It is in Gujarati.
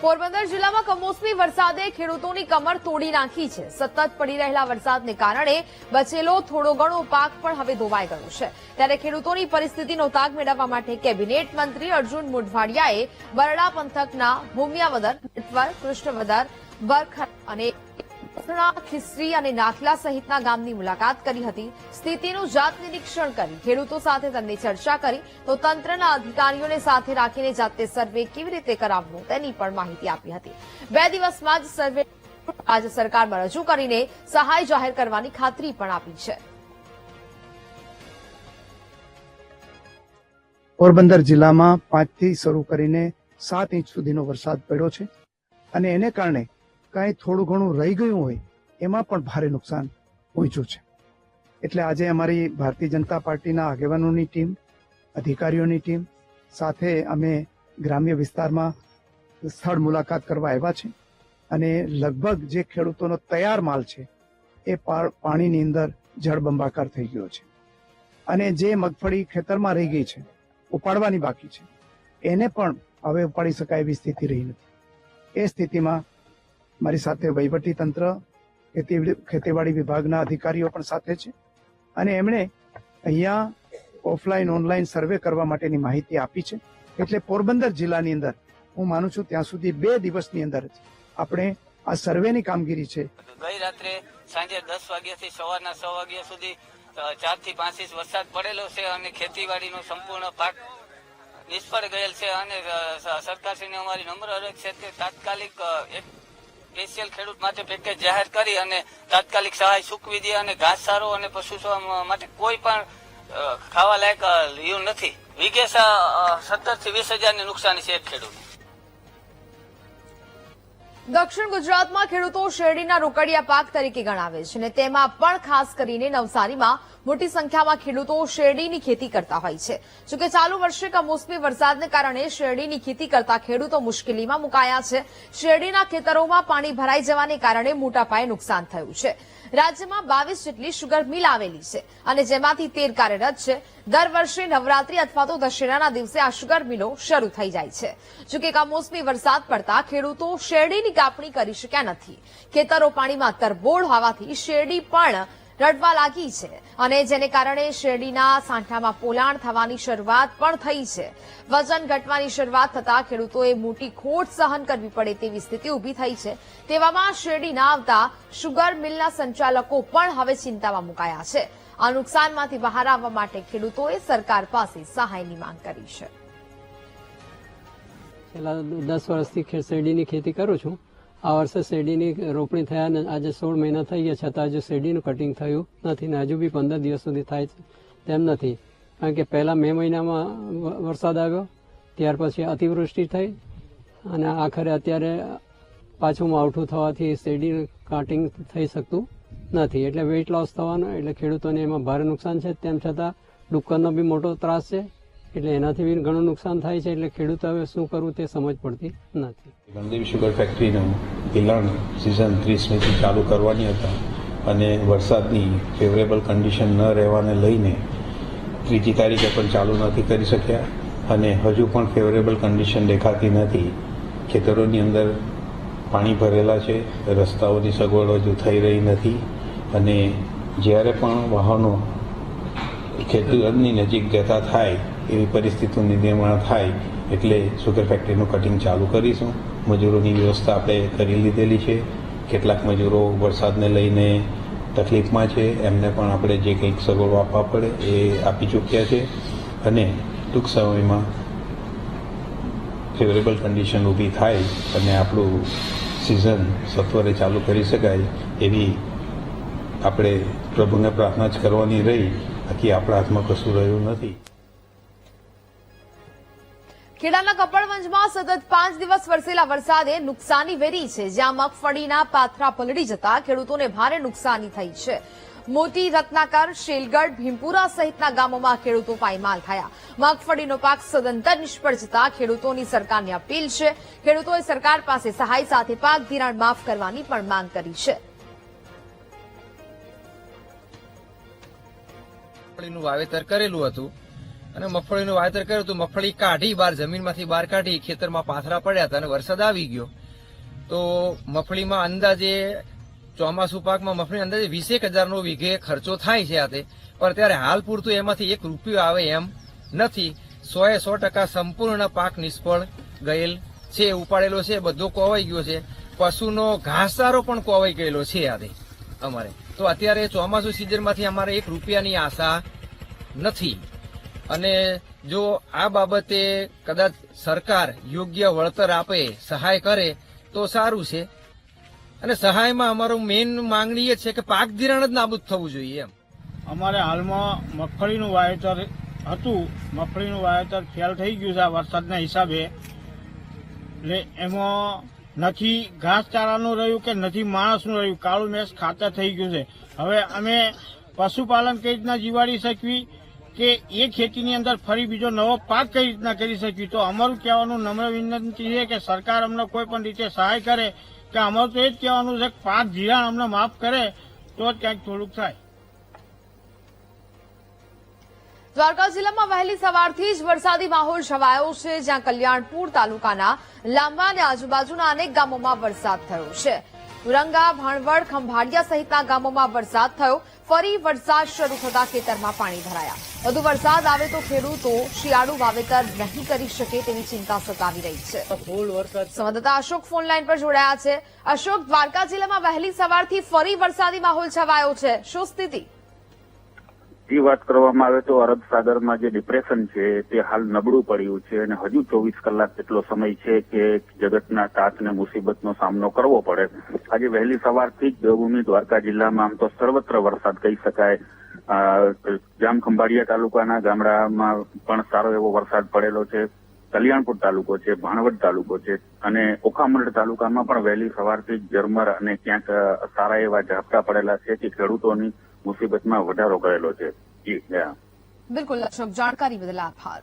પોરબંદર જિલ્લામાં કમોસમી વરસાદે ખેડૂતોની કમર તોડી નાખી છે. સતત પડી રહેલા વરસાદને કારણે બચેલો થોડો ઘણો પાક પણ હવે ધોવાઈ ગયો છે. ત્યારે ખેડૂતોની પરિસ્થિતિનો તાગ મેળવવા માટે કેબિનેટ મંત્રી અર્જુન મોઢવાડિયાએ બરડા પંથકના ભૂમિયાવદર, નટવર, કૃષ્ણવદર, બરખર અને ખીસરી અને નાખલા સહિતના ગામની મુલાકાત કરી હતી. સ્થિતિનું જાત નિરીક્ષણ કરી ખેડૂતો સાથે તેમની ચર્ચા કરી તો તંત્રના અધિકારીઓને સાથે રાખીને જાતે સર્વે કેવી રીતે કરાવવો તેની પણ માહિતી આપી હતી. 2 દિવસમાં જ સર્વે આજે સરકારમાં રજૂ કરીને સહાય જાહેર કરવાની ખાતરી પણ આપી છે. પોરબંદર જિલ્લામાં 5 થી શરૂ કરીને 7 ઇંચ સુધીનો વરસાદ પડ્યો છે અને એને કારણે કાંઈ થોડું ઘણું રહી ગયું હોય એમાં પણ ભારે નુકસાન પહોંચ્યું છે. એટલે આજે અમારી ભારતીય જનતા પાર્ટીના આગેવાનોની ટીમ, અધિકારીઓની ટીમ સાથે અમે ગ્રામ્ય વિસ્તારમાં સ્થળ મુલાકાત કરવા આવ્યા છે અને લગભગ જે ખેડૂતોનો તૈયાર માલ છે એ પાણીની અંદર જળબંબાકાર થઈ ગયો છે અને જે મગફળી ખેતરમાં રહી ગઈ છે, ઉપાડવાની બાકી છે, એને પણ હવે ઉપાડી શકાય એવી સ્થિતિ રહી નથી. એ સ્થિતિમાં મારી સાથે વહીવટી તંત્ર, ખેતીવાડી વિભાગના અધિકારીઓ પણ સાથે છે અને એમણે અહીંયા ઓફલાઈન ઓનલાઈન સર્વે કરવા માટેની માહિતી આપી છે. એટલે પોરબંદર જિલ્લાની અંદર હું માનું છું ત્યાં સુધી 2 દિવસની અંદર જ આપણે આ સર્વેની કામગીરી છે. ગઈ રાત્રે સાંજે 10 વાગ્યાથી સવારના 6 વાગ્યા સુધી 4 થી 5 ઇંચ વરસાદ પડેલો છે અને ખેતીવાડીનો સંપૂર્ણ પાક નિષ્ફળ ગયેલ છે અને સરકારશ્રીને અમારી નમ્ર અરજ છે કે તાત્કાલિક એક સ્પેશિયલ ખેડૂત માટે પેકેજ જાહેર કરી અને તાત્કાલિક સહાય ચૂકવી દે અને ઘાસચારો અને પશુ માટે કોઈ પણ ખાવા લાયક રહ્યું નથી. વીઘે 17 થી 20 હજારની નુકસાની છે એક ખેડૂત. દક્ષિણ ગુજરાતમાં ખેડૂતો શેરડીના રોકડિયા પાક તરીકે ગણાવે છે અને તેમાં પણ ખાસ કરીને નવસારીમાં મોટી સંખ્યામાં ખેડૂતો શેરડીની ખેતી કરતા હોય છે. જોકે ચાલુ વર્ષે કમોસમી વરસાદને કારણે શેરડીની ખેતી કરતા ખેડૂતો મુશ્કેલીમાં મુકાયા છે. શેરડીના ખેતરોમાં પાણી ભરાઈ જવાને કારણે મોટા પાયે નુકસાન થયું છે. રાજ્યમાં 22 જેટલી શુગર મિલ આવેલી છે અને જેમાંથી 13 કાર્યરત છે. દર વર્ષે નવરાત્રી અથવા તો દશેરાના દિવસે આ શુગર મિલો શરૂ થઈ જાય છે. જોકે કમોસમી વરસાદ પડતા ખેડૂતો શેરડીની કાપણી કરી શક્યા નથી. ખેતરો પાણીમાં તરબોળ હોવાથી શેરડી પણ રડવા લાગી છે અને જેને કારણે શેરડીના સાંઠામાં પોલાણ થવાની શરૂઆત પણ થઈ છે. વજન ઘટવાની શરૂઆત થતા ખેડૂતોએ મોટી ખોટ સહન કરવી પડે તેવી સ્થિતિ ઉભી થઈ છે. તેવામાં શેરડી ના આવતા શુગર મિલના સંચાલકો પણ હવે ચિંતામાં મુકાયા છે. આ નુકસાનમાંથી બહાર આવવા માટે ખેડૂતોએ સરકાર પાસે સહાયની માંગ કરી છે. છેલ્લા 10 વર્ષથી શેરડીની ખેતી કરું છું. આ વર્ષે શેરડીની રોપણી થયા અને આજે 16 મહિના થઈ ગયા છતાં હજુ શેરડીનું કટિંગ થયું નથી ને હજુ બી 15 દિવસ સુધી થાય તેમ નથી. કારણ કે પહેલા મે મહિનામાં વરસાદ આવ્યો, ત્યાર પછી અતિવૃષ્ટિ થઈ અને આખરે અત્યારે પાછું માવઠું થવાથી શેરડીનું કટિંગ થઈ શકતું નથી. એટલે વેઇટ લોસ થવાનો, એટલે ખેડૂતોને એમાં ભારે નુકસાન છે. તેમ છતાં ડુક્કરનો બી મોટો ત્રાસ છે, એટલે એનાથી બી ઘણું નુકસાન થાય છે. એટલે ખેડૂતો હવે શું કરવું તે સમજ પડતી નથી. ગણદેવી શુગર ફેક્ટરીનું પિલાણ સિઝન 30મીથી ચાલુ કરવાની હતા અને વરસાદની ફેવરેબલ કન્ડિશન ન રહેવાને લઈને 3જી તારીખે પણ ચાલુ નથી કરી શક્યા અને હજુ પણ ફેવરેબલ કન્ડિશન દેખાતી નથી. ખેતરોની અંદર પાણી ભરેલા છે, રસ્તાઓની સગવડ હજુ થઈ રહી નથી અને જ્યારે પણ વાહનો ખેતરની નજીક જતા થાય એવી પરિસ્થિતિનું નિર્માણ થાય એટલે શુગર ફેક્ટરીનું કટિંગ ચાલુ કરીશું. મજૂરોની વ્યવસ્થા આપણે કરી લીધેલી છે. કેટલાક મજૂરો વરસાદને લઈને તકલીફમાં છે, એમને પણ આપણે જે કંઈક સગવડો આપવા પડે એ આપી ચૂક્યા છે અને ટૂંક સમયમાં ફેવરેબલ કન્ડિશન ઊભી થાય અને આપણું સિઝન સત્વરે ચાલુ કરી શકાય એવી આપણે પ્રભુને પ્રાર્થના જ કરવાની રહી. બાકી આપણા હાથમાં કશું રહ્યું નથી. ખેડાના કપડવંજમાં સતત 5 દિવસ વરસેલા વરસાદે નુકસાની વેરી છે. જ્યાં મગફળીના પાથરા પલળી જતા ખેડૂતોને ભારે નુકસાની થઈ છે. મોટી રત્નાકર, શેલગઢ, ભીમપુરા સહિતના ગામોમાં ખેડૂતો પાયમાલ થયા. મગફળીનો પાક સદંતર નિષ્ફળ જતા ખેડૂતોની સરકારને અપીલ છે. ખેડૂતોએ સરકાર પાસે સહાય સાથે પાક ધિરાણ માફ કરવાની પણ માંગ કરી છે. મગફળીનું વાવેતર કરેલું હતું અને મગફળીનું વાવેતર કર્યું તો મગફળી કાઢી બહાર જમીનમાંથી બહાર કાઢી ખેતરમાં પાથરા પડ્યા હતા અને વરસાદ આવી ગયો તો મગફળીમાં અંદાજે ચોમાસુ પાકમાં મગફળી અંદાજે 20,000 વીઘે ખર્ચો થાય છે આતે, પણ ત્યારે હાલ પૂરતું એમાંથી 1 રૂપિયો આવે એમ નથી. 100% સંપૂર્ણ પાક નિષ્ફળ ગયેલ છે, ઉપાડેલો છે, બધો કોવાઈ ગયો છે. પશુનો ઘાસચારો પણ કોવાઈ ગયેલો છે આતે અમારે. તો અત્યારે ચોમાસુ સિઝનમાંથી અમારે 1 રૂપિયાની આશા નથી. અને જો આ બાબતે કદાચ સરકાર યોગ્ય વળતર આપે, સહાય કરે તો સારું છે. અને સહાયમાં અમારું મેઇન માંગણી એ છે કે પાક ધિરાણ જ નાબૂદ થવું જોઈએ એમ. અમારે હાલમાં મગફળીનું વાવેતર હતું, મગફળીનું વાવેતર ફેલ થઈ ગયું છે આ વરસાદના હિસાબે. એટલે એમાં નથી ઘાસચારાનું રહ્યું કે નથી માણસનું રહ્યું, કાળું મેસ ખાતર થઈ ગયું છે. હવે અમે પશુપાલન કઈ રીતના જીવાડી શકવી કે એ ખેતીની અંદર ફરી બીજો નવો પાક કઈ રીતના કરી શકવી, તો અમારું કહેવાનું નમ્ર વિનંતી છે કે સરકાર અમને કોઈ પણ રીતે સહાય કરે. કે અમારું તો એ જ કહેવાનું છે કે પાક ધિરાણ અમને માફ કરે તો જ ક્યાંક થોડુંક થાય. દ્વારકા જિલ્લામાં વહેલી સવારથી જ વરસાદી માહોલ છવાયો છે, જ્યાં કલ્યાણપુર તાલુકાના લાંબા અને આજુબાજુના અનેક ગામોમાં વરસાદ થયો છે. ઉરંગા, ભાણવડ, ખંભાળિયા સહિતના ગામોમાં વરસાદ થયો. ફરી વરસાદ શરૂ થતા ખેતરમાં પાણી ભરાયા. વધુ વરસાદ આવે તો ખેડૂતો શિયાળુ વાવેતર નહીં કરી શકે તેવી ચિંતા સતાવી રહી છે. સંવાદદાતા અશોક ફોન લાઈન પર જોડાયા છે. અશોક, દ્વારકા જિલ્લામાં વહેલી સવારથી ફરી વરસાદી માહોલ છવાયો છે, શું સ્થિતિ? જે વાત કરવામાં આવે તો અરબ સાગરમાં જે ડિપ્રેશન છે તે હાલ નબળું પડ્યું છે અને હજુ 24 કલાક જેટલો સમય છે કે જગતના તાત અને મુસીબતનો સામનો કરવો પડે. આજે વહેલી સવારથી જ દેવભૂમિ દ્વારકા જિલ્લામાં આમ તો સર્વત્ર વરસાદ કહી શકાય. જામખંભાળિયા તાલુકાના ગામડામાં પણ સારો એવો વરસાદ પડેલો છે. કલ્યાણપુર તાલુકો છે, ભાણવડ તાલુકો છે અને ઓખામંડ તાલુકામાં પણ વહેલી સવારથી જ ઝરમર અને ક્યાંક સારા એવા ઝાપટા પડેલા છે કે ખેડૂતોની મુસીબતમાં વધારો કરેલો છે. બિલકુલ અશોક, જાણકારી બદલ આભાર.